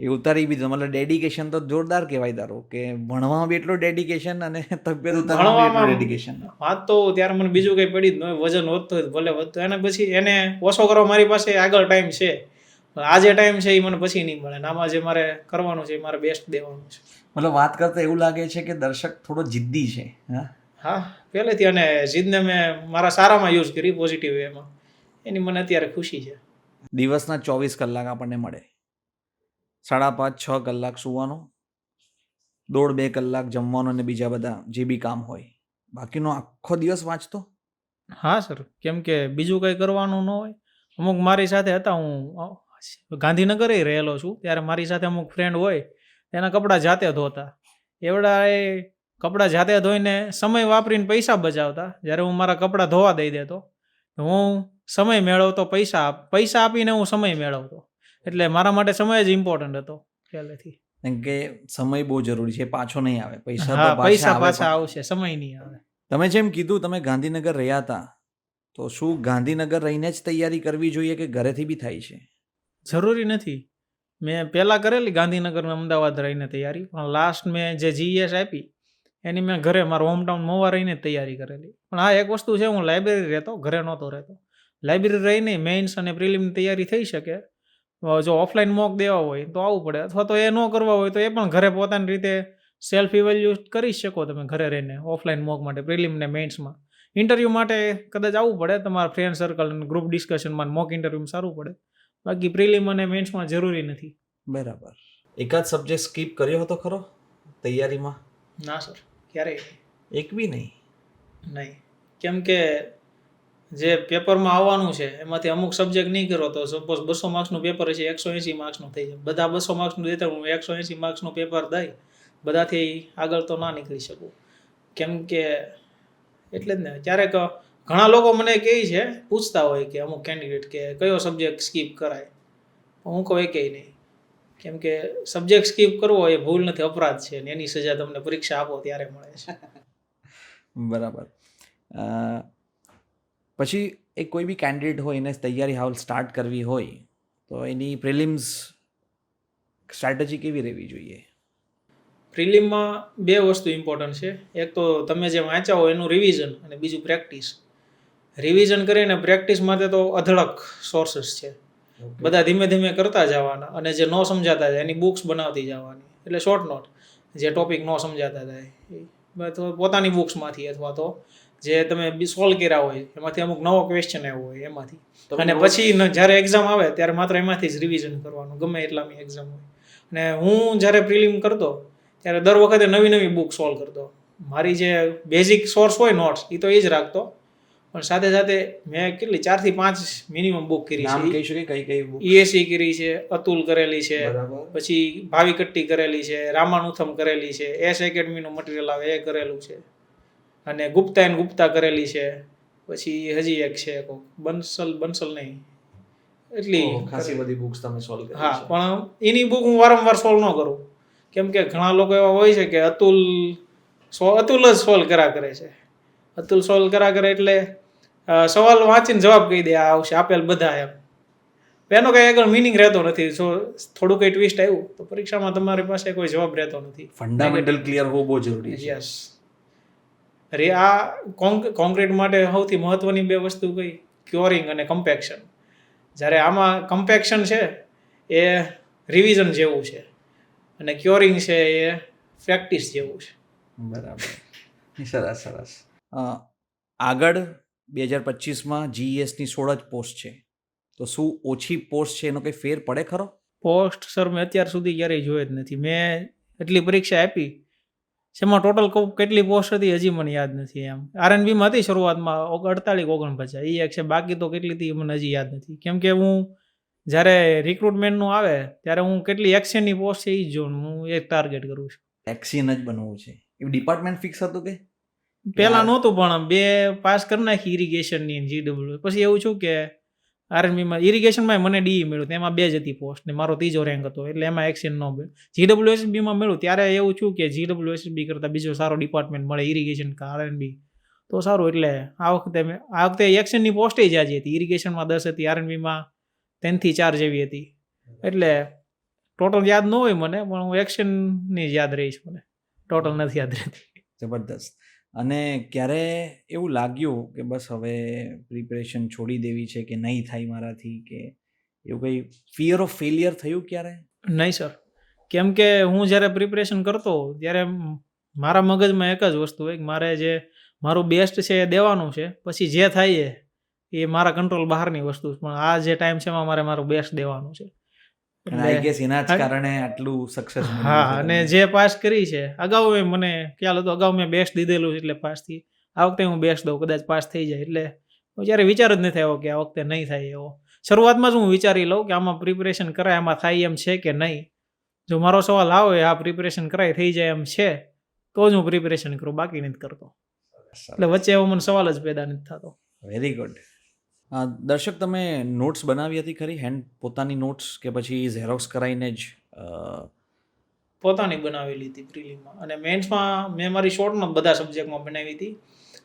એ ઉતારી બી દીધો. મતલબ ડેડિકેશન તો જોરદાર કહેવાય તારું, કે ભણવામાં બી એટલું ડેડિકેશન અને તબિયત ઉતારવામાં બી ડેડિકેશન. વાત તો ત્યારે મને બીજું કંઈ પડી જ નહીં, વજન વધતો હોય ભલે વધતો, એને પછી એને ઓછો કરવા મારી પાસે આગળ ટાઈમ છે. આ જે ટાઈમ છે એ મને પછી નહીં મળે. આમાં જે મારે કરવાનું છે એ મારે બેસ્ટ દેવાનું છે. મતલબ વાત કરતા એવું લાગે છે કે દર્શક થોડો જિદ્દી છે. હા, પહેલેથી. અને જીદને મેં મારા સારામાં યુઝ કરી, પોઝિટિવ વેમાં. એની મને અત્યારે ખુશી છે. દિવસના 24 કલાક આપણને મળે, 5.5-6 કલાક સૂવાનું, 1.5-2 કલાક જમવાનું અને બીજા બધા જે બી કામ હોય, બાકીનો આખો દિવસ વાંચતો? હા સર, કેમ કે બીજું કંઈ કરવાનું ન હોય. અમુક મારી સાથે હતા, હું ગાંધીનગર રહેલો છું, ત્યારે મારી સાથે અમુક ફ્રેન્ડ હોય એના કપડાં જાતે ધોતા. એવડા એ કપડાં જાતે ધોઈને સમય વાપરીને પૈસા બચાવતા. જ્યારે હું મારા કપડાં ધોવા દઈ દેતો, હું સમય મેળવતો, પૈસા આપીને હું સમય મેળવતો. એટલે મારા માટે સમય જ ઇમ્પોર્ટન્ટ હતો પહેલેથી. કેમ કે સમય બહુ જરૂરી છે, પાછો નહીં આવે. પૈસા હા, તો પૈસા આવે પાછા પણ. આવશે, સમય નહીં આવે. તમે જેમ કીધું તમે ગાંધીનગર રહ્યા હતા, તો શું ગાંધીનગર રહીને જ તૈયારી કરવી જોઈએ કે ઘરેથી બી થાય છે? જરૂરી નથી. મેં પહેલાં કરેલી ગાંધીનગર ને અમદાવાદ રહીને તૈયારી, પણ લાસ્ટ મેં જે જીએસ આપી એની મેં ઘરે મારું હોમટાઉન મહુવા રહીને જ તૈયારી કરેલી. પણ હા, એક વસ્તુ છે, હું લાઇબ્રેરી રહેતો, ઘરે નહોતો રહેતો. લાઇબ્રેરી રહીને મેઇન્સ અને પ્રિલિમની તૈયારી થઈ શકે. જો ઓફલાઈન મોક દેવા હોય તો આવવું પડે, અથવા તો એ ન કરવા હોય તો એ પણ ઘરે પોતાની રીતે સેલ્ફ ઇવેલ્યુએટ કરી શકો તમે ઘરે રહીને. ઓફલાઈન મોક માટે, પ્રિલિમ ને મેઇન્સમાં. ઇન્ટરવ્યૂ માટે કદાચ આવવું પડે, તમારા ફ્રેન્ડ સર્કલ અને ગ્રુપ ડિસ્કશનમાં મોક ઇન્ટરવ્યૂમાં સારું પડે. બાકી પ્રિલિમ અને મેઇન્સમાં જરૂરી નથી. બરાબર. એકાદ સબ્જેક્ટ સ્કીપ કર્યો હતો ખરો તૈયારીમાં? ના સર, ક્યારેય એક બી નહીં? નહીં. કેમ કે જે પેપરમાં આવવાનું છે એમાંથી અમુક સબ્જેક્ટ નહીં કરો તો સપોઝ 200 માર્ક્સનું પેપર છે 180 માર્ક્સનું થઈ જાય. બધા 200 માર્ક્સનું દેતા હું 180 માર્ક્સનું પેપર દઈ બધાથી આગળ તો ના નીકળી શકું. કેમ કે એટલે જ ને ક્યારેક ઘણા લોકો મને કહે છે, પૂછતા હોય કે અમુક કેન્ડિડેટ કે કયો સબ્જેક્ટ સ્કીપ કરાય, હું કહું એકેય નહીં. કેમ કે સબ્જેક્ટ સ્કીપ કરવો એ ભૂલ નથી, અપરાધ છે, અને એની સજા તમને પરીક્ષા આપો ત્યારે મળે છે. બરાબર. પછી એક કોઈ બી કેન્ડિડેટ હોય એને તૈયારી હાલ સ્ટાર્ટ કરવી હોય તો એની પ્રિલિમ્સ સ્ટ્રેટેજી કેવી રહેવી જોઈએ? પ્રિલિમમાં બે વસ્તુ ઇમ્પોર્ટન્ટ છે. એક તો તમે જે વાંચ્યા હોય એનું રિવિઝન, અને બીજું પ્રેક્ટિસ. રિવિઝન કરીને પ્રેક્ટિસ માટે તો અઢળક સોર્સિસ છે, બધા ધીમે ધીમે કરતા જવાના, અને જે ન સમજાતા જાય એની બુક્સ બનાવતી જવાની, એટલે શોર્ટ નોટ. જે ટોપિક ન સમજાતા જાય તો પોતાની બુક્સમાંથી, અથવા તો જે તમે સોલ્વ કર્યા હોય એમાંથી અમુક નવો ક્વેશ્ચન આવ્યો હોય એમાંથી, અને પછી જ્યારે એક્ઝામ આવે ત્યારે માત્ર એમાંથી જ રિવિઝન કરવાનું, ગમે એટલાની એક્ઝામ હોય. અને હું જ્યારે પ્રિલિમ કરતો ત્યારે દર વખતે નવી નવી બુક સોલ્વ કરતો. મારી જે બેઝિક સોર્સ હોય નોટ્સ એ તો એ જ રાખતો, પણ સાથે સાથે મેં કેટલી 4 થી 5 મિનિમમ બુક કરી નામ છે. કહી શકે કઈ કઈ બુક? ESE કરી છે, અતુલ કરેલી છે, બરાબર. પછી ભાવિકટ્ટી કરેલી છે, રામાનુથમ કરેલી છે, એસ એકેડમીનું મટીરિયલ આવે એ કરેલું છે, અને ગુપ્તા એન્ડ ગુપ્તા કરેલી છે. પછી હજી એક છે બંસલ નહીં, એટલી ખાસી બધી બુક્સ તમે સોલ્વ કરી હા, છે. પણ એની બુક હું વારંવાર સોલ્વ ન કરું. કેમ કે ઘણા લોકો એવા હોય છે કે અતુલ જ સોલ્વ કર્યા કરે છે. અતુલ સોલ્વ કર્યા કરે એટલે સવાલ વાંચીને જવાબ કહી દે, આ આવશે આપેલ બધા એમ. એનો કંઈ આગળ મિનિંગ રહેતો નથી. જો થોડું કંઈ ટ્વિસ્ટ આવ્યું તો પરીક્ષામાં તમારી પાસે કોઈ જવાબ રહેતો નથી. ફંડામેન્ટલ ક્લિયર હોવો બહુ જરૂરી છે. યસ. અરે આ કોન્ક્રીટ માટે સૌથી મહત્વની બે વસ્તુ કઈ? ક્યોરિંગ અને કમ્પેક્શન. જ્યારે આમાં કમ્પેક્શન છે એ રિવિઝન જેવું છે, અને ક્યોરિંગ છે એ પ્રેક્ટિસ જેવું છે. બરાબર. સરસ સરસ. આગળ 2025માં GESની 16 જ પોસ્ટ છે, તો શું ઓછી પોસ્ટ છે એનો કંઈ ફેર પડે ખરો? પોસ્ટ સર મેં અત્યાર સુધી ક્યારેય જોઈ જ નથી. મેં એટલી પરીક્ષા આપી, જેમાં ટોટલ કેટલી પોસ્ટ હતી હજી મને યાદ નથી. એમ RNBમાં હતી શરૂઆતમાં 48-49, એ એક છે. બાકી તો કેટલી હતી મને હજી યાદ નથી. કેમ કે હું જ્યારે રિક્રુટમેન્ટનું આવે ત્યારે હું કેટલી એક્શનની પોસ્ટ છે એ જ જોઉં, હું એક ટાર્ગેટ કરું છું. એક્સિયન જ બનવું છે એવું ડિપાર્ટમેન્ટ ફિક્સ હતું કે પહેલાં નહોતું, પણ 2 પાસ કરી નાખી ઇરિગેશનની GW. પછી એવું છું કે RNBમાં ઇરિગેશનમાં મને DE મળ્યું, એમાં 2 જ હતી પોસ્ટ, ને મારો 3જો રેન્ક હતો, એટલે એમાં એક્શન ન મળ્યું. GWSBમાં મળ્યું ત્યારે એવું છું કે GWSB કરતાં બીજો સારો ડિપાર્ટમેન્ટ મળે ઇરિગેશન કે RNB તો સારું. એટલે આ વખતે એક્શનની પોસ્ટ જ આજે હતી. ઇરિગેશનમાં 10 હતી, RNBમાં 3 થી 4 જેવી હતી. એટલે ટોટલ યાદ ન હોય મને, પણ હું એક્શનની જ યાદ રહીશ, મને ટોટલ નથી યાદ રહેતી. જબરદસ્ત. અને ક્યારે એવું લાગ્યું કે બસ હવે પ્રિપેરેશન છોડી દેવી છે, કે નહીં થાય મારાથી, કે એવું કંઈ ફિયર ઓફ ફેલિયર થયું ક્યારે? નહીં સર. કેમ કે હું જ્યારે પ્રિપરેશન કરતો ત્યારે મારા મગજમાં એક જ વસ્તુ હોય કે મારે જે મારું બેસ્ટ છે એ દેવાનું છે, પછી જે થાય એ મારા કંટ્રોલ બહારની વસ્તુ છે, પણ આ જે ટાઈમ છે એમાં મારે મારું બેસ્ટ દેવાનું છે. આઈ ગેસ એના જ કારણે આટલું સક્સેસ. હા, અને જે પાસ કરી છે અગાઉ મને ખ્યાલ હતો, અગાઉ મેં બેસ્ટ દીધેલું છે એટલે પાસ થઈ. આ વખતે હું બેસ્ટ દઉં, કદાચ પાસ થઈ જાય. એટલે જ્યારે વિચાર જ નથી આવ્યો કે આ વખતે નહીં થાય એવો. શરૂઆતમાં જ હું વિચારી લઉં કે આમાં પ્રિપરેશન કરાય, આમાં થાય એમ છે કે નહીં. જો મારો સવાલ આવે આ પ્રિપરેશન કરાય થઈ જાય એમ છે તો જ હું પ્રિપરેશન કરું, બાકી નથી કરતો. એટલે વચ્ચે એવો મને સવાલ જ પેદા નથી થતો. Very good. દર્શક, તમે નોટ્સ બનાવી હતી ખરી? હેન્ડ પોતાની નોટ્સ કે પછી ઝેરોક્સ કરાવીને જ? પોતાની બનાવેલી હતી પ્રિલિમમાં, અને મેન્સમાં મેં મારી શોર્ટ નોટ બધા સબ્જેક્ટમાં બનાવી હતી.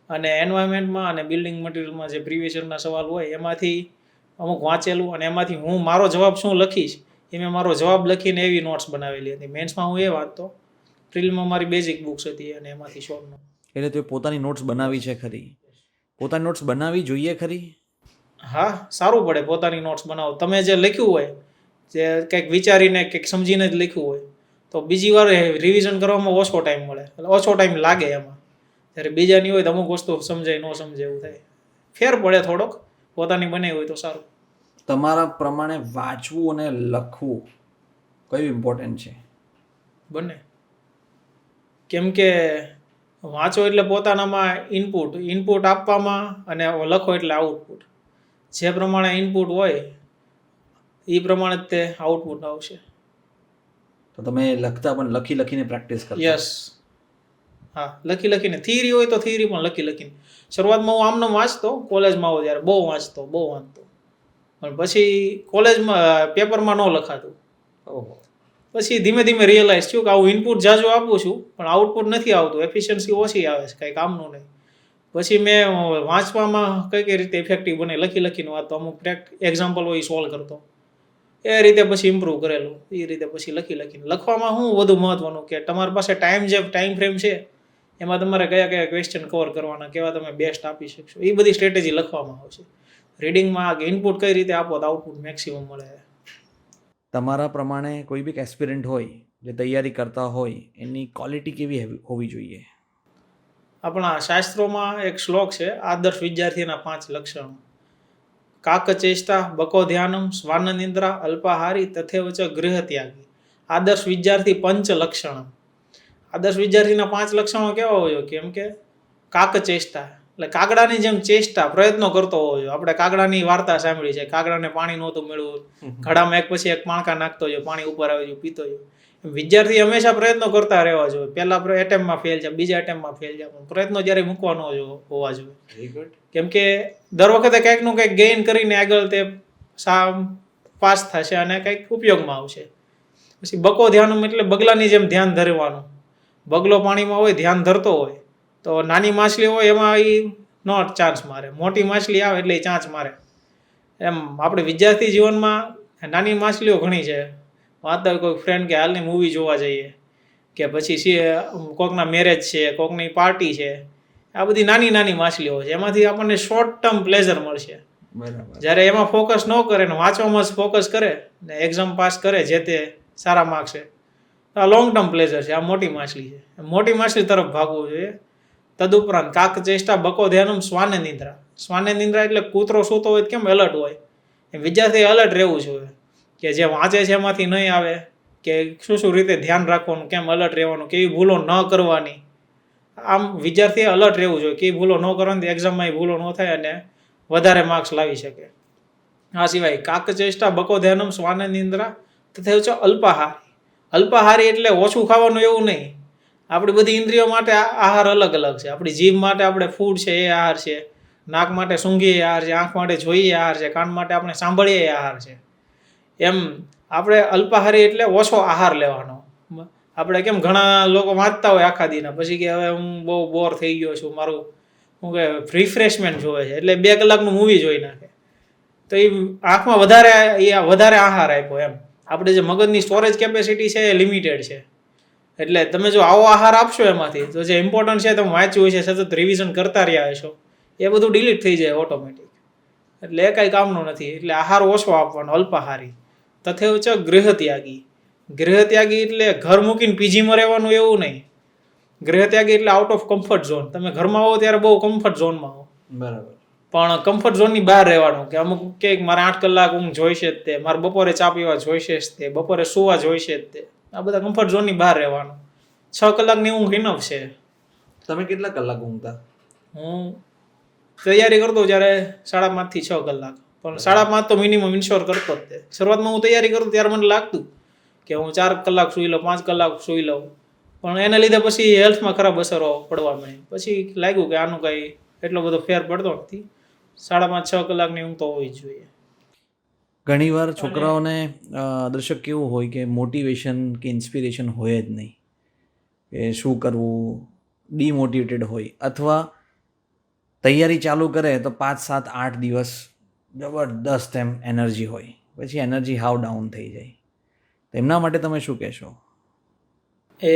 અને એન્વાયરમેન્ટમાં અને બિલ્ડિંગ મટીરિયલમાં જે પ્રીવિયસ યરના સવાલ હોય એમાંથી અમુક વાંચેલું, અને એમાંથી હું મારો જવાબ શું લખીશ એ મેં મારો જવાબ લખીને એવી નોટ્સ બનાવેલી હતી. મેન્સમાં હું એ વાંચતો, પ્રિલિમમાં મારી બેઝિક બુક્સ હતી અને એમાંથી શોર્ટ નોટ. એટલે તો પોતાની નોટ્સ બનાવી છે ખરી? પોતાની નોટ્સ બનાવવી જોઈએ ખરી? હા, સારું પડે પોતાની નોટ્સ બનાવો. તમે જે લખ્યું હોય, જે કંઈક વિચારીને કંઈક સમજીને જ લખ્યું હોય, તો બીજી વાર રિવિઝન કરવામાં ઓછો ટાઈમ મળે, એટલે ઓછો ટાઈમ લાગે એમાં. જ્યારે બીજાની હોય તો અમુક વસ્તુ સમજાય ન સમજાય એવું થાય, ફેર પડે થોડોક. પોતાની બનાવી હોય તો સારું. તમારા પ્રમાણે વાંચવું અને લખવું કયું ઇમ્પોર્ટન્ટ છે? બંને. કેમ કે વાંચો એટલે પોતાનામાં ઇનપુટ આપવામાં, અને લખો એટલે આઉટપુટ. જે પ્રમાણે ઇનપુટ હોય એ પ્રમાણે જ તે આઉટપુટ આવશે. તો તમે લખતા પણ લખીને પ્રેક્ટિસ કરતા? યસ, હા, લખીને. થિયરી હોય તો થિયરી પણ લખીને. શરૂઆતમાં હું આમને વાંચતો, કોલેજમાં આવો ત્યારે બહુ વાંચતો. પણ પછી કોલેજમાં પેપરમાં ન લખાતું. પછી ધીમે ધીમે રિયલાઇઝ થયું કે આવું ઇનપુટ જાજુ આપું છું પણ આઉટપુટ નથી આવતું, એફિશિયન્સી ઓછી આવે છે, કંઈ કામનું નહીં. પછી મેં વાંચવામાં કઈ રીતે ઇફેક્ટિવ બને લખીને વાંચતો, અમુક એક્ઝામ્પલ હોય સોલ્વ કરતો, એ રીતે પછી ઇમ્પ્રૂવ કરેલું. એ રીતે પછી લખીને. લખવામાં શું વધુ મહત્વનું કે તમારી પાસે ટાઈમ ફ્રેમ છે, એમાં તમારે કયા ક્વેશ્ચન કવર કરવાના, કેવા તમે બેસ્ટ આપી શકશો, એ બધી સ્ટ્રેટેજી લખવામાં આવશે. રીડિંગમાં ઇનપુટ કઈ રીતે આપો તો આઉટપુટ મેક્સિમમ મળે. તમારા પ્રમાણે કોઈ બી એસ્પિરન્ટ હોય જે તૈયારી કરતા હોય એની ક્વોલિટી કેવી હોવી જોઈએ? આપણા શાસ્ત્રોમાં એક શ્લોક છે, આદર્શ વિદ્યાર્થીના 5 લક્ષણો. કાકચેષ્ટા, બકો ધ્યાનમ, સ્વાનનિંદ્રા, અલ્પાહારી, તથેવચ ગૃહત્યાગી. આદર્શ વિદ્યાર્થી 5 લક્ષણમ. આદર્શ વિદ્યાર્થીના 5 લક્ષણો કેવા હોય? કેમ કે કાકચેષ્ટા એટલે કાગડાની જેમ ચેષ્ટા, પ્રયત્નો કરતો હોવો જોઈએ. આપણે કાગડાની વાર્તા સાંભળી છે, કાગડાને પાણી નહોતું મળ્યું, ઘડામાં એક પછી એક પાણકા નાખતો જોઈએ, પાણી ઉપર આવી ગયું, પીતો જોઈએ. વિદ્યાર્થી હંમેશા પ્રયત્નો કરતા રહેવા જોઈએ. પહેલા એટેમ્પમાં ફેલ જાય, બીજા એટેમ્પમાં ફેલ જાય, પણ પ્રયત્નો જ્યારે મૂકવા ન હોવા જોઈએ. કેમ કે દર વખતે કંઈકનું કંઈક ગેઇન કરીને આગળ તે પાસ થશે અને કંઈક ઉપયોગમાં આવશે. પછી બકો ધ્યાનમ એટલે બગલાની જેમ ધ્યાન ધરવાનું. બગલો પાણીમાં હોય, ધ્યાન ધરતો હોય, તો નાની માછલી હોય એમાં એ નો ચાન્સ મારે, મોટી માછલી આવે એટલે એ ચાંચ મારે. એમ આપણે વિદ્યાર્થી જીવનમાં નાની માછલીઓ ઘણી છે. વાંચતા કોઈ ફ્રેન્ડ કે હાલની મૂવી જોવા જઈએ, કે પછી કોકના મેરેજ છે, કોકની પાર્ટી છે, આ બધી નાની માછલીઓ છે. એમાંથી આપણને શોર્ટ ટર્મ પ્લેઝર મળશે. જ્યારે એમાં ફોકસ ન કરે ને વાંચવામાં જ ફોકસ કરે ને એક્ઝામ પાસ કરે જે તે સારા માર્ક્સ છે, આ લોંગ ટર્મ પ્લેઝર છે. આ મોટી માછલી છે, મોટી માછલી તરફ ભાગવું જોઈએ. તદુપરાંત કાકચેષ્ટા, બકો ધ્યાનમ, સ્વાનનિંદ્રા. સ્વાનનિંદ્રા એટલે કૂતરો સૂતો હોય કેમ એલર્ટ હોય, એમ વિદ્યાર્થી એલર્ટ રહેવું જોઈએ. કે જે વાંચે છે એમાંથી નહીં આવે, કે શું રીતે ધ્યાન રાખવાનું, કેમ એલર્ટ રહેવાનું, કેવી ભૂલો ન કરવાની. આમ વિદ્યાર્થીએ એલર્ટ રહેવું જોઈએ. કેવી ભૂલો ન કરવાની, એક્ઝામમાં એ ભૂલો ન થાય અને વધારે માર્ક્સ લાવી શકે. આ સિવાય કાકચેષ્ટા, બકો ધ્યાનમ, સ્વાનનિંદ્રા તથા અલ્પાહારી. અલ્પાહારી એટલે ઓછું ખાવાનું એવું નહીં. આપણી બધી ઇન્દ્રિયો માટે આહાર અલગ અલગ છે. આપણી જીભ માટે આપણે ફૂડ છે એ આહાર છે, નાક માટે સૂંઘીએ આહાર છે, આંખ માટે જોઈએ આહાર છે, કાન માટે આપણે સાંભળીએ આહાર છે. એમ આપણે અલ્પાહારી એટલે ઓછો આહાર લેવાનો. આપણે કેમ ઘણા લોકો વાંચતા હોય આખા દીના, પછી કે હવે હું બહુ બોર થઈ ગયો છું, મારું શું કે રિફ્રેશમેન્ટ જોવે છે, એટલે 2 કલાકનું મૂવી જોઈ નાખે. તો એ આંખમાં વધારે આહાર આપ્યો. એમ આપણે જે મગજની સ્ટોરેજ કેપેસિટી છે એ લિમિટેડ છે. એટલે તમે જો આવો આહાર આપશો એમાંથી, તો જે ઇમ્પોર્ટન્ટ છે તમે વાંચ્યું છે, સતત રિવિઝન કરતા રહ્યા હશો, એ બધું ડિલીટ થઈ જાય ઓટોમેટિક. એટલે એ કાંઈ કામનું નથી. એટલે આહાર ઓછો આપવાનો, અલ્પાહારી. તથેવચ ગૃહત્યાગી. ગૃહત્યાગી એટલે ઘર મૂકીને પીજીમાં રહેવાનું એવું નહીં. ગૃહત્યાગી એટલે આઉટ ઓફ કમ્ફર્ટ ઝોન. તમે ઘરમાં હો ત્યારે બહુ કમ્ફર્ટ ઝોનમાં હો, બરાબર, પણ કમ્ફર્ટ ઝોનની બહાર રહેવાનું. કે અમુક કંઈક મારે 8 કલાક ઊંઘ જોઈશે જ તે, મારે બપોરે ચા પીવા જોઈશે જ તે, બપોરે સુવા જોઈશે જ તે. આ બધા કમ્ફર્ટ ઝોનની બહાર રહેવાનું. 6 કલાકની ઊંઘ ઇનફ છે. તમે કેટલા કલાક ઊંઘતા? હું તૈયારી કરતો જ્યારે 5.5 થી 6 કલાક, પણ 5.5 તો મિનિમમ ઇન્શ્યોર કરતો જ તે. શરૂઆતમાં હું તૈયારી કરતો ત્યારે મને લાગતું કે હું 4 કલાક સૂઈ લઉં, 5 કલાક સૂઈ લઉં, પણ એને લીધે પછી હેલ્થમાં ખરાબ અસરો પડવા માંડી. પછી લાગ્યું કે આનું કંઈ એટલો બધો ફેર પડતો નથી. 5.5-6 કલાકની ઊંઘ તો હોવી જ જોઈએ. ઘણીવાર છોકરાઓને દર્શક કેવું હોય કે મોટિવેશન કે ઇન્સ્પિરેશન હોય જ નહીં, કે શું કરવું, ડીમોટિવેટેડ હોય, અથવા તૈયારી ચાલુ કરે તો 5, 7, 8 દિવસ જબરદસ્ત એમ એનર્જી હોય, પછી એનર્જી હાવ ડાઉન થઈ જાય. તો એમના માટે તમે શું કહેશો? એ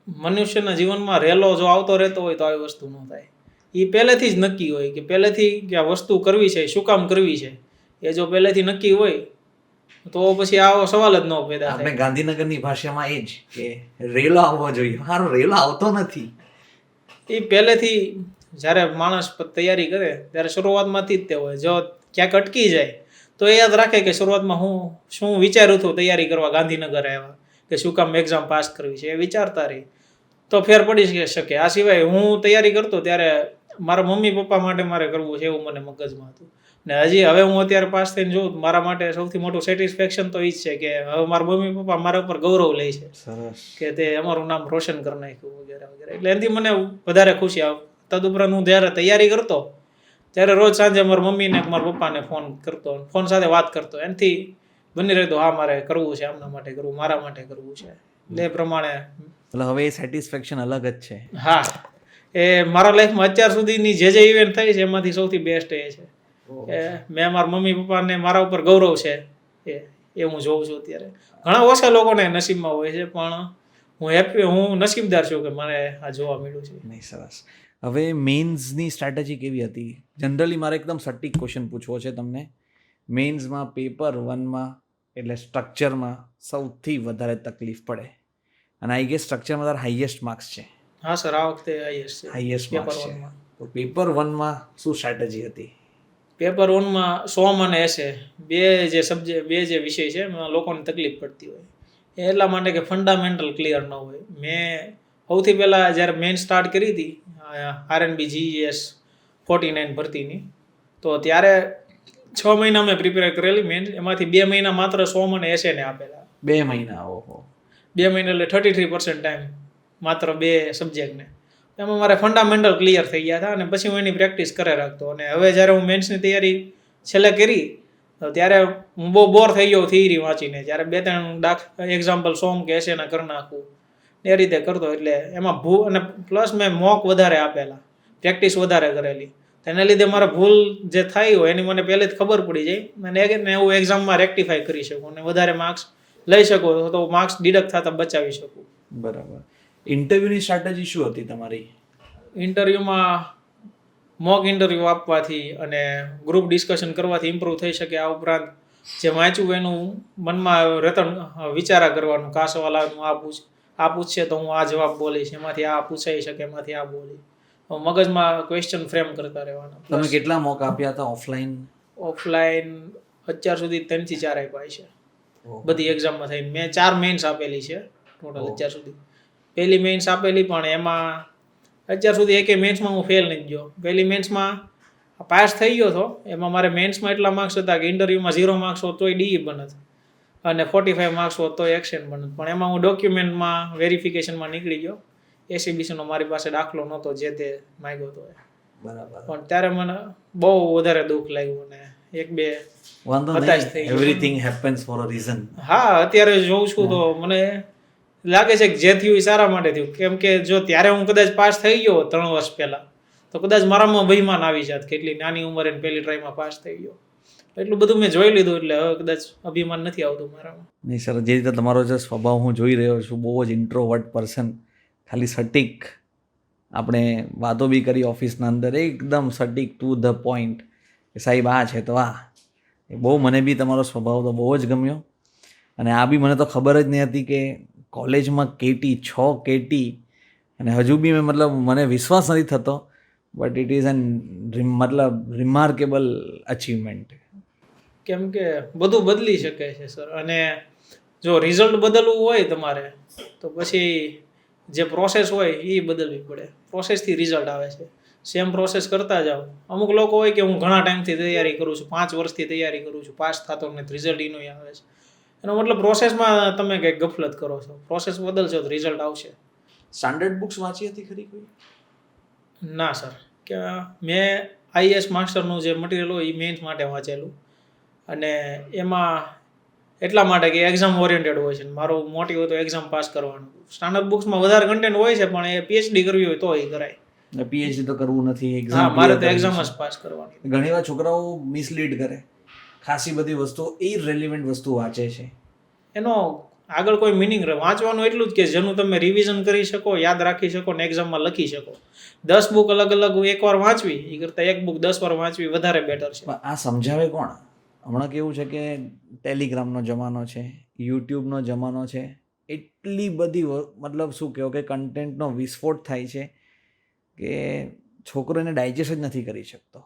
મનુષ્યના જીવનમાં રેલો જો આવતો રહેતો હોય તો આવી વસ્તુ ન થાય. એ પહેલેથી જ નક્કી હોય કે પહેલેથી કે આ વસ્તુ કરવી છે, શું કામ કરવી છે, એ જો પહેલેથી નક્કી હોય તો પછી આવો સવાલ જ ન પેદા થાય. આપણે ગાંધીનગરની ભાષામાં એ જ કે રેલો આવવો જોઈએ. મારો રેલો આવતો નથી. એ પહેલેથી જ્યારે માણસ તૈયારી કરે ત્યારે શરૂઆતમાંથી જ તે હોય. જો ક્યાંક અટકી જાય તો એ યાદ રાખે કે શરૂઆતમાં હું શું વિચાર્યું હતું તૈયારી કરવા ગાંધીનગર આવ્યા, કે શું કામ એક્ઝામ પાસ કરવી છે, એ વિચારતા રહી તો ફેર પડી શકે. આ સિવાય હું તૈયારી કરતો ત્યારે મારા મમ્મી પપ્પા માટે મારે કરવું છે એવું મને મગજમાં હતું. ને હજી હવે હું અત્યારે પાસ થઈને જોઉં મારા માટે સૌથી મોટું સેટિસ્ફેક્શન તો એ જ છે કે હવે મારા મમ્મી પપ્પા મારા ઉપર ગૌરવ લે છે સરસ. કે તે અમારું નામ રોશન કરી નાખ્યું વગેરે વગેરે. એટલે એનાથી મને વધારે ખુશી આવે. તદુપરાંત હું જ્યારે તૈયારી કરતો ત્યારે રોજ સાંજે મારા મમ્મીને મારા પપ્પાને ફોન કરતો, ફોન સાથે વાત કરતો. એનાથી બની રહેતો હા મારે કરવું છે, આમના માટે કરવું, મારા માટે કરવું છે. એટલે એ પ્રમાણે એટલે હવે એ સેટિસ્ફેક્શન અલગ જ છે. હા, એ મારા લાઈફમાં અત્યાર સુધીની જે ઇવેન્ટ થઈ છે એમાંથી સૌથી બેસ્ટ એ છે કે મેં મારા મમ્મી પપ્પાને મારા ઉપર ગૌરવ છે એ હું જોઉં છું અત્યારે. ઘણા ઓછા લોકોને નસીબમાં હોય છે, પણ હું નસીબદાર છું કે મને આ જોવા મળ્યું છે. નહીં, સરસ. હવે મેઇન્સની સ્ટ્રેટેજી કેવી હતી? જનરલી મારે એકદમ સટીક ક્વેશ્ચન પૂછવો છે તમને. મેઇન્સમાં પેપર 1માં એટલે સ્ટ્રક્ચરમાં સૌથી વધારે તકલીફ પડે, અને આઈ ગેસ સ્ટ્રક્ચરમાં તારા હાઈએસ્ટ માર્ક્સ છે. હા સર, આ વખતે હાઈએસ્ટ માર્ક્સ છે. તો પેપર 1માં શું સ્ટ્રેટેજી હતી? પેપર 1માં 100 અને એસે બે જે વિષય છે એમાં લોકોને તકલીફ પડતી હોય એ એટલા માટે કે ફંડામેન્ટલ ક્લિયર ન હોય. મેં સૌથી પહેલાં જ્યારે મેઇન સ્ટાર્ટ કરી હતી RNB GES 49 ભરતીની, તો ત્યારે 6 મહિના મેં પ્રિપેર કરેલી મેઇન. એમાંથી 2 મહિના માત્ર 100 અને એસેને આપેલા. 2 મહિના? ઓહો. 2 મહિના એટલે 33% ટાઈમ માત્ર 2 સબ્જેક્ટને. એમાં મારે ફંડામેન્ટલ ક્લિયર થઈ ગયા હતા અને પછી હું એની પ્રેક્ટિસ કરે રાખતો. અને હવે જ્યારે હું મેન્સની તૈયારી છેલ્લે કરી તો ત્યારે હું બહુ બોર થઈ ગયો થિયરી વાંચીને. જ્યારે 2-3 એક્ઝામ્પલ 100 કે એસેના કરી નાખું એ રીતે કરતો. એટલે એમાં ભૂલ, અને પ્લસ મેં મોક વધારે આપેલા, પ્રેક્ટિસ વધારે કરેલી. તેના લીધે મારે ભૂલ જે થઈ હોય એની મને પહેલેથી ખબર પડી જાય અને એવું એક્ઝામમાં રેક્ટિફાઈ કરી શકું અને વધારે માર્ક્સ લઈ શકું, તો માર્ક્સ ડિડક્ટ થતા બચાવી શકું. બરાબર. ઇન્ટરવ્યુની સ્ટ્રેટેજી શું હતી તમારી? ઇન્ટરવ્યૂમાં મોક ઇન્ટરવ્યૂ આપવાથી અને ગ્રુપ ડિસ્કશન કરવાથી ઇમ્પ્રૂવ થઈ શકે. આ ઉપરાંત જે વાંચ્યું એનું મનમાં વિચારા કરવાનું, કા સવાલ આવે આ પૂછશે તો હું આ જવાબ બોલીશ, એમાંથી આ પૂછાઈ શકે, એમાંથી આ બોલીશ. મગજમાં ક્વેશ્ચન ફ્રેમ કરતા રહેવાના. તમે કેટલા મોક આપ્યા હતા ઓફલાઈન અત્યાર સુધી 3 થી 4 આપ્યા છે બધી એક્ઝામમાં થઈને. મેં 4 મેઇન્સ આપેલી છે ટોટલ અત્યાર સુધી. પહેલી મેઇન્સ આપેલી પણ એમાં અત્યાર સુધી એકે મેઇન્સમાં હું ફેલ નથી ગયો. પહેલી મેઇન્સમાં પાસ થઈ ગયો હતો, એમાં મારે મેઇન્સમાં એટલા માર્ક્સ હતા કે ઇન્ટરવ્યૂમાં 0 માર્ક્સ હોત તોય DE બનત અને 45 માર્ક્સ હોત તોય એક્શન બનત. પણ એમાં હું ડોક્યુમેન્ટમાં વેરિફિકેશનમાં નીકળી ગયો. ACBCનો મારી પાસે દાખલો નહોતો જે તે માંગ્યો હતો. બરાબર. પણ ત્યારે મને બહુ વધારે દુઃખ લાગ્યું અને 1-2 હતાશ થઈ ગઈ. Everything happens for a reason. હા, અત્યારે જોઉં છું તો મને લાગે છે કે જે થયું એ સારા માટે થયું. કેમ કે જો ત્યારે હું કદાચ પાસ થઈ ગયો 3 વર્ષ પહેલા તો કદાચ મારામાં અભિમાન આવી જાત, કેટલી નાની ઉંમરે પહેલી ટ્રાયમાં પાસ થઈ ગયો. એટલું બધું મેં જોઈ લીધું એટલે હવે કદાચ અભિમાન નથી આવતું મારામાં. નહીં સર, જે રીતે તમારો જે સ્વભાવ હું જોઈ રહ્યો છું, બહુ જ ઇન્ટ્રોવર્ટ પર્સન, ખાલી સટીક આપણે વાતો બી કરી ઓફિસના અંદર, એકદમ સટીક ટુ ધ પોઈન્ટ કે સાહેબ આ છે તો આ. એ બહુ મને બી તમારો સ્વભાવ તો બહુ જ ગમ્યો. અને આ બી મને તો ખબર જ નહીં હતી કે કોલેજમાં KT 6 KT, અને હજુ બી મને વિશ્વાસ નથી થતો, but it is remarkable achievement. કેમ કે બધું બદલી શકે છે સર, અને જો રિઝલ્ટ બદલવું હોય તમારે તો પછી જે પ્રોસેસ હોય એ બદલવી પડે. પ્રોસેસથી રિઝલ્ટ આવે છે. સેમ પ્રોસેસ કરતા જાઓ. અમુક લોકો હોય કે હું ઘણા ટાઈમથી તૈયારી કરું છું, 5 વર્ષથી તૈયારી કરું છું, પાસ થતો નથી, રિઝલ્ટ એનું આવે છે. એનો મતલબ પ્રોસેસમાં તમે કંઈક ગફલત કરો છો. પ્રોસેસ બદલશો તો રિઝલ્ટ આવશે. સ્ટાન્ડર્ડ બુક્સ વાંચી હતી ખરી કોઈ? ના સર, કે મેં IAS માસ્ટરનું જે મટીરિયલ હોય એ મેઇન્સ માટે વાંચેલું, અને એમાં એટલા માટે કે એક્ઝામ ઓરિએન્ટેડ હોય છે. મારું મોટિવ હતો એક્ઝામ પાસ કરવાનું. સ્ટાન્ડર્ડ બુક્સમાં વધારે કન્ટેન્ટ હોય છે, પણ એ PhD કરવી હોય તો એ કરાય. PhD તો કરવું નથી, હા, એક્ઝામ મારે તો એક્ઝામ જ પાસ કરવાની. ઘણીવાર છોકરાઓ મિસલીડ કરે, ખાસી બધી વસ્તુઓ ઇરરિલેવન્ટ વસ્તુ વાંચે છે. એનો આગળ કોઈ મિનિંગ રહે. વાંચવાનું એટલું જ કે જેનું તમે રિવિઝન કરી શકો, યાદ રાખી શકો ને એક્ઝામમાં લખી શકો. 10 બુક અલગ અલગ એકવાર વાંચવી એ કરતાં એક બુક 10 વાર વાંચવી વધારે બેટર છે. આ સમજાવે કોણ? હમણાં કેવું છે કે ટેલિગ્રામનો જમાનો છે, યુટ્યુબનો જમાનો છે, એટલી બધી શું કહો કે કન્ટેન્ટનો વિસ્ફોટ થાય છે કે છોકરો એને ડાયજેસ્ટ જ નથી કરી શકતો.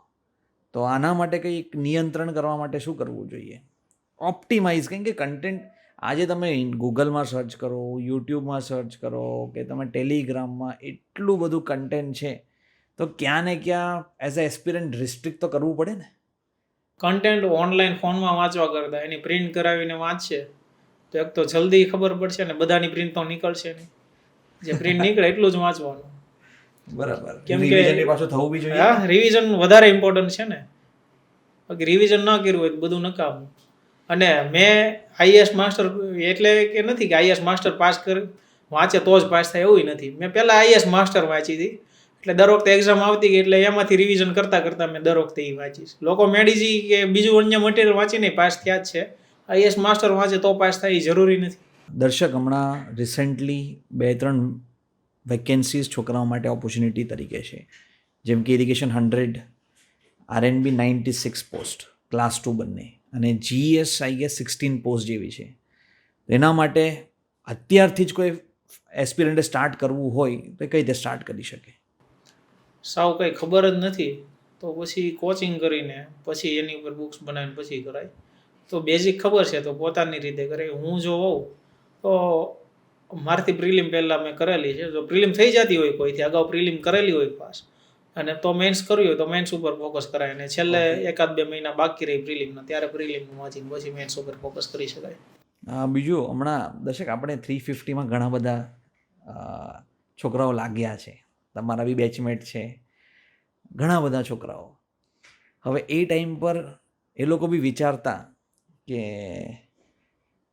તો આના માટે કંઈક નિયંત્રણ કરવા માટે શું કરવું જોઈએ? ઓપ્ટિમાઇઝ, કેમ કે કન્ટેન્ટ આજે તમે ગૂગલમાં સર્ચ કરો, યુટ્યુબમાં સર્ચ કરો કે તમે ટેલિગ્રામમાં એટલું બધું કન્ટેન્ટ છે, તો ક્યાં ને ક્યાં એઝ અ એસ્પિરન્ટ રિસ્ટ્રિક્ટ તો કરવું પડે ને. કન્ટેન્ટ ઓનલાઈન ફોનમાં વાંચવા કરતા એની પ્રિન્ટ કરાવીને વાંચશે તો એક તો જલ્દી ખબર પડશે ને બધાની પ્રિન્ટ તો નીકળશે નહીં. જે પ્રિન્ટ નીકળે એટલું જ વાંચવાનું. બરાબર. કેમ કે રિવિઝન પાછું થવું બી જોઈએ. હા, રિવિઝન વધારે ઇમ્પોર્ટન્ટ છે ને. બાકી રિવિઝન ના કર્યું હોય તો બધું નકામું. અને મેં આઈએસ માસ્ટર એટલે કે નથી કે આઈએસ માસ્ટર પાસ કરી વાંચે તો જ પાસ થાય એવું નથી. મેં પહેલાં આઈએસ માસ્ટર વાંચી હતી એટલે દર વખતે એક્ઝામ આવતી ગઈ એટલે એમાંથી રિવિઝન કરતાં કરતાં મેં દર વખતે એ વાંચીશ. લોકો મેડિજી કે બીજું અન્ય મટીરિયલ વાંચીને પાસ થયા જ છે. આઈએસ માસ્ટર વાંચે તો પાસ થાય એ જરૂરી નથી. દર્શક, હમણાં રિસેન્ટલી 2-3 વેકેન્સીઝ છોકરાઓ માટે ઓપોર્ચ્યુનિટી તરીકે છે, જેમ કે ઇરિગેશન 100, RNB 96 પોસ્ટ, ક્લાસ 2 બંને, અને GS આઈ ગેસ 16 પોસ્ટ જેવી છે. એના માટે અત્યારથી જ કોઈ એસ્પિરન્ટે સ્ટાર્ટ કરવું હોય તો કઈ રીતે સ્ટાર્ટ કરી શકે? સાવ કંઈ ખબર જ નથી તો પછી કોચિંગ કરીને પછી એની ઉપર બુક્સ બનાવીને પછી કરાય. તો બેઝિક ખબર છે તો પોતાની રીતે કરે. હું જો હોઉં તો મારથી પ્રિલિમ પહેલાં મેં કરેલી છે. જો પ્રિલિમ થઈ જતી હોય કોઈથી અગાઉ પ્રિલિમ કરેલી હોય પાસ અને તો મેન્સ કરવી હોય તો મેન્સ ઉપર ફોકસ કરાય, અને છેલ્લે 1-2 મહિના બાકી રહી પ્રિલિમના ત્યારે પ્રિલિમનું વાંચીને પછી મેન્સ ઉપર ફોકસ કરી શકાય. બીજું, હમણાં દર્શક આપણે 350માં ઘણા બધા છોકરાઓ લાગ્યા છે, તમારા બી બેચમેટ છે, ઘણા બધા છોકરાઓ. હવે એ ટાઈમ પર એ લોકો બી વિચારતા કે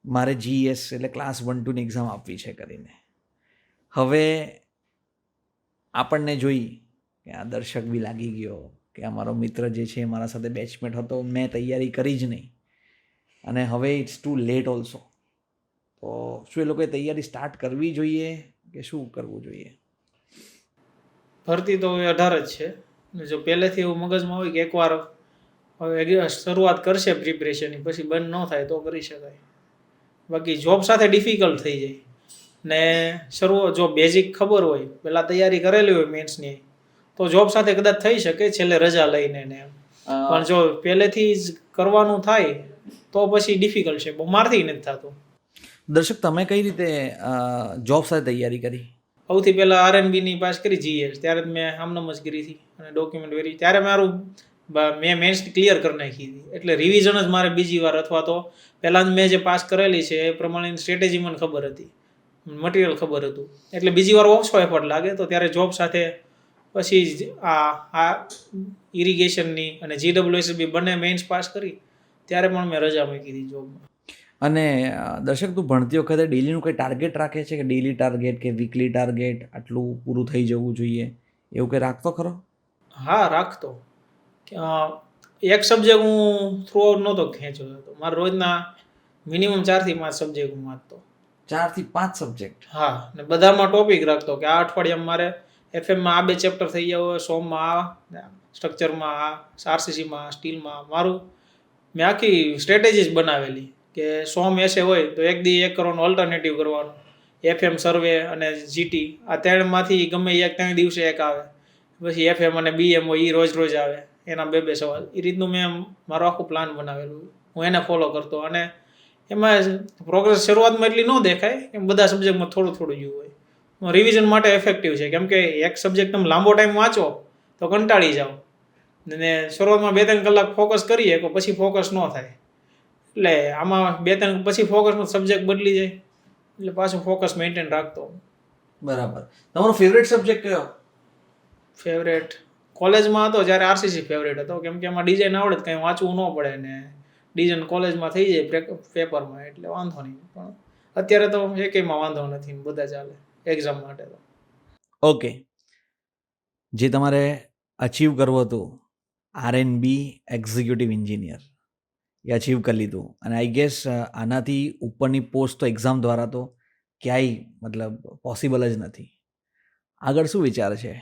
મારે GS એટલે ક્લાસ 1-2ની એક્ઝામ આપવી છે કરીને. હવે આપણને જોઈ કે આ દર્શક બી લાગી ગયો કે અમારો મિત્ર જે છે મારા સાથે બેચમેટ હતો, મેં તૈયારી કરી જ નહીં, અને હવે ઇટ્સ ટુ લેટ ઓલ્સો. તો શું એ લોકોએ તૈયારી સ્ટાર્ટ કરવી જોઈએ કે શું કરવું જોઈએ? ભરતી તો હવે 18 જ છે. જો પહેલેથી એવું મગજમાં હોય કે એકવાર હવે શરૂઆત કરશે પ્રિપરેશનની પછી બંધ ન થાય તો કરી શકાય. બાકી જોબ સાથે ડિફિકલ્ટ થઈ જાય. ને જો બેઝિક ખબર હોય, પહેલાં તૈયારી કરેલી હોય મેન્સની, તો જોબ સાથે કદાચ થઈ શકે છેલ્લે રજા લઈને ને એમ. પણ જો પહેલેથી જ કરવાનું થાય તો પછી ડિફિકલ્ટ છે. બહુ મારથી નથી થતું. દર્શક, તમે કઈ રીતે જોબ સાથે તૈયારી કરી? સૌથી પહેલાં RNBની પાસ કરી GS, ત્યારે જ મેં આમનામ જ કરી હતી અને ડોક્યુમેન્ટ વેરી ત્યારે મેં મેન્સ ક્લિયર કરી નાખી હતી. એટલે રિવિઝન જ મારે બીજી વાર, અથવા તો પહેલાં જ મેં જે પાસ કરેલી છે એ પ્રમાણેની સ્ટ્રેટેજી મને ખબર હતી, મટીરિયલ ખબર હતું, એટલે બીજી વાર ઓછો એફર્ટ લાગે. તો ત્યારે જોબ સાથે પછી આ ઇરિગેશનની અને GWSB બંને મેન્સ પાસ કરી ત્યારે પણ મેં રજા મૂકી હતી જોબમાં. અને દર્શક, તું ભણતી વખતે ડેલીનું કંઈ ટાર્ગેટ રાખે છે કે ડેલી ટાર્ગેટ કે વીકલી ટાર્ગેટ આટલું પૂરું થઈ જવું જોઈએ એવું કંઈ રાખતો ખરો? હા, રાખતો. એક સબ્જેક્ટ હું થ્રુઆઉટ નહોતો ખેંચ્યો હતો. મારે રોજના મિનિમમ 4 થી 5 સબ્જેક્ટ હું વાંચતો. 4 થી 5 સબ્જેક્ટ? હા, ને બધામાં ટોપિક રાખતો કે આ અઠવાડિયામાં મારે FM-માં આ 2 ચેપ્ટર થઈ ગયા હોય, SOM-માં આ, સ્ટ્રક્ચરમાં આ, RCC-માં સ્ટીલમાં. મેં આખી સ્ટ્રેટેજી જ બનાવેલી કે SOM એસે હોય તો એક દી એક કરવાનો ઓલ્ટરનેટિવ કરવાનો, FM સર્વે અને GT આ 3માંથી ગમે 3 દિવસે એક આવે, પછી FM અને BM હોય એ રોજ આવે, એના 2 સવાલ. એ રીતનું મેં મારો આખું પ્લાન બનાવેલું, હું એને ફોલો કરતો. અને એમાં પ્રોગ્રેસ શરૂઆતમાં એટલી ન દેખાય કેમ બધા સબ્જેક્ટમાં થોડું જ હોય. રિવિઝન માટે એફેક્ટિવ છે, કેમ કે એક સબ્જેક્ટ તમે લાંબો ટાઈમ વાંચો તો કંટાળી જાઓ, ને શરૂઆતમાં 2-3 કલાક ફોકસ કરીએ તો પછી ફોકસ ન થાય. એટલે આમાં 2-3 પછી ફોકસનો સબ્જેક્ટ બદલી જાય, એટલે પાછું ફોકસ મેન્ટેન રાખતો. બરાબર. તમારો ફેવરેટ સબ્જેક્ટ કયો? ફેવરેટ કોલેજમાં હતો જ્યારે RCC ફેવરેટ હતો, કેમ કે એમાં ડિઝાઇન આવડે કંઈ વાંચવું ન પડે ને ડિઝાઇન કોલેજમાં થઈ જાય પેપરમાં, એટલે વાંધો નહીં. પણ અત્યારે તો એકેયમાં વાંધો નથી, બધા ચાલે એક્ઝામ માટે તો. ઓકે, જે તમારે અચીવ કરવું હતું RNB એક્ઝિક્યુટિવ એન્જિનિયર, એ અચીવ કરી લીધું, અને આઈ ગેસ આનાથી ઉપરની પોસ્ટ તો એક્ઝામ દ્વારા તો ક્યાંય મતલબ પોસિબલ જ નથી. આગળ શું વિચાર છે?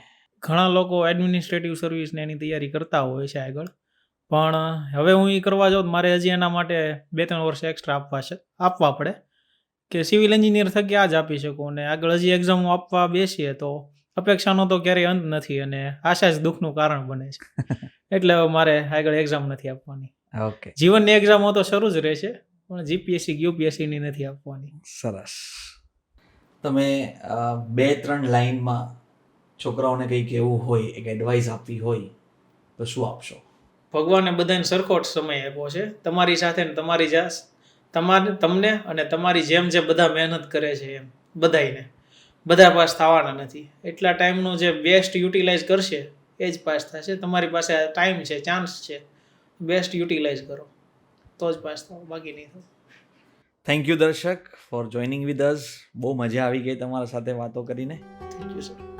ઘણા લોકો એડમિનિસ્ટ્રેટિવ સર્વિસને એની તૈયારી કરતા હોય છે આગળ, પણ હવે હું એ કરવા જાઉં મારે હજી એના માટે 2-3 વર્ષ એક્સ્ટ્રા આપવા પડે કે સિવિલ એન્જિનિયર થકી આ જ આપી શકું. અને આગળ હજી એક્ઝામ આપવા બેસીએ તો અપેક્ષાનો તો ક્યારેય અંત નથી, અને આશા જ દુઃખનું કારણ બને છે. એટલે મારે આગળ એક્ઝામ નથી આપવાની. ઓકે, જીવનની એક્ઝામો તો શરૂ જ રહેશે, પણ જીપીએસસી યુપીએસસી ની નથી આપવાની. સરસ. તમે 2-3 લાઈનમાં છોકરાઓને કંઈ કહેવું હોય, એક એડવાઇસ આપવી હોય તો શું આપશો? ભગવાને બધાને સરખો જ સમય આપ્યો છે. તમારી સાથે ને તમને અને તમારી જેમ જે બધા મહેનત કરે છે એમ બધા પાસ થવાના નથી. એટલા ટાઈમનો જે બેસ્ટ યુટિલાઇઝ કરશે એ જ પાસ થશે. તમારી પાસે ટાઈમ છે, ચાન્સ છે, બેસ્ટ યુટિલાઇઝ કરો તો જ પાસ થાવ, બાકી નહીં થાવ. થેન્ક યુ દર્શક ફોર જોઈનિંગ વિથ અસ. બહુ મજા આવી ગઈ તમારા સાથે વાતો કરીને. Thank you sir.